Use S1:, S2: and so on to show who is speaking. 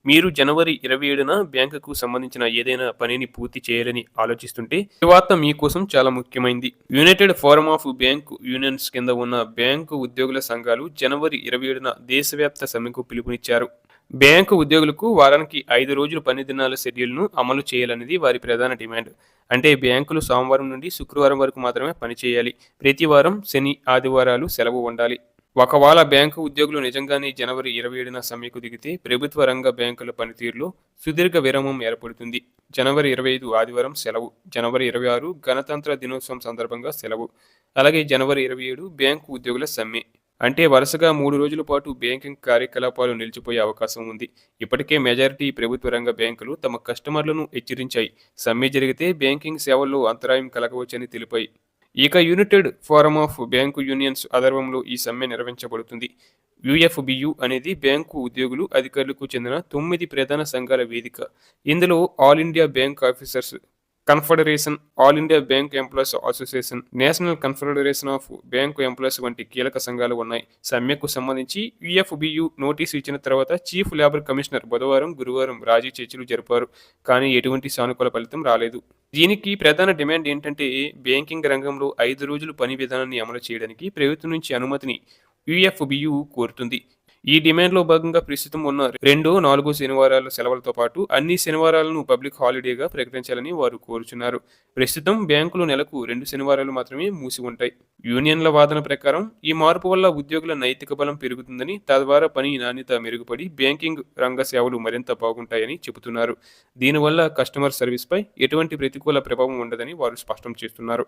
S1: మీరు జనవరి 27న బ్యాంకుకు సంబంధించిన ఏదైనా పనిని పూర్తి చేయాలని ఆలోచిస్తుంటే, ఈ వార్త మీకోసం చాలా ముఖ్యమైంది. United forum of bank unions కింద ఉన్న బ్యాంకు ఉద్యోగుల సంఘాలు జనవరి 27న దేశవ్యాప్త సమ్మెకు పిలుపునిచ్చారు. బ్యాంకు ఉద్యోగులకు వారానికి 5 రోజుల పని దినాల షెడ్యూల్‌ను అమలు చేయాలనేది వారి ప్రధాన డిమాండ్. అంటే బ్యాంకులు సోమవారం నుండి శుక్రవారం వరకు మాత్రమే పనిచేయాలి. ప్రతి వారం శని, ఆదివారాలు సెలవు ఉండాలి. ఒకవేళ బ్యాంకు ఉద్యోగులు నిజంగానే జనవరి 27న సమ్మెకు దిగితే ప్రభుత్వ రంగ బ్యాంకుల పనితీరులో సుదీర్ఘ విరామం ఏర్పడుతుంది. జనవరి 25 ఆదివారం సెలవు, జనవరి 26 గణతంత్ర దినోత్సవం సందర్భంగా సెలవు, అలాగే జనవరి 27 బ్యాంకు ఉద్యోగుల సమ్మె. అంటే వరుసగా 3 రోజుల పాటు బ్యాంకింగ్ కార్యకలాపాలు నిలిచిపోయే అవకాశం ఉంది. ఇప్పటికే మెజారిటీ ప్రభుత్వ రంగ బ్యాంకులు తమ కస్టమర్లను హెచ్చరించాయి. సమ్మె జరిగితే బ్యాంకింగ్ సేవల్లో అంతరాయం కలగవచ్చని తెలిపాయి. ఇక United forum of bank unions ఆధ్వర్యంలో ఈ సమ్మె నిర్వహించబడుతుంది. యుఎఫ్బియు అనేది బ్యాంకు ఉద్యోగులు, అధికారులకు చెందిన 9 ప్రధాన సంఘాల వేదిక. ఇందులో all India bank officers confederation, all India bank employees association, national confederation of bank employees వంటి కీలక సంఘాలు ఉన్నాయి. సమ్మెకు సంబంధించి యుఎఫ్బియు నోటీసు ఇచ్చిన తర్వాత చీఫ్ లేబర్ కమిషనర్ బుధవారం, గురువారం రాజీ చర్చలు జరిపారు. కానీ ఎటువంటి సానుకూల ఫలితం రాలేదు. దీనికి ప్రధాన డిమాండ్ ఏంటంటే బ్యాంకింగ్ రంగంలో 5 రోజులు పని విధానాన్ని అమలు చేయడానికి ప్రభుత్వం నుంచి అనుమతిని యుఎఫ్బియు కోరుతుంది. ఈ డిమాండ్లో భాగంగా ప్రస్తుతం ఉన్న 2, 4 శనివారాల సెలవులతో పాటు అన్ని శనివారాలను పబ్లిక్ హాలిడేగా ప్రకటించాలని వారు కోరుచున్నారు. ప్రస్తుతం బ్యాంకులు నెలకు 2 శనివారాలు మాత్రమే మూసి ఉంటాయి. యూనియన్ల వాదన ప్రకారం ఈ మార్పు వల్ల ఉద్యోగుల నైతిక బలం పెరుగుతుందని, తద్వారా పని నాణ్యత మెరుగుపడి బ్యాంకింగ్ రంగ సేవలు మరింత బాగుంటాయని చెబుతున్నారు. దీనివల్ల కస్టమర్ సర్వీస్పై ఎటువంటి ప్రతికూల ప్రభావం ఉండదని వారు స్పష్టం చేస్తున్నారు.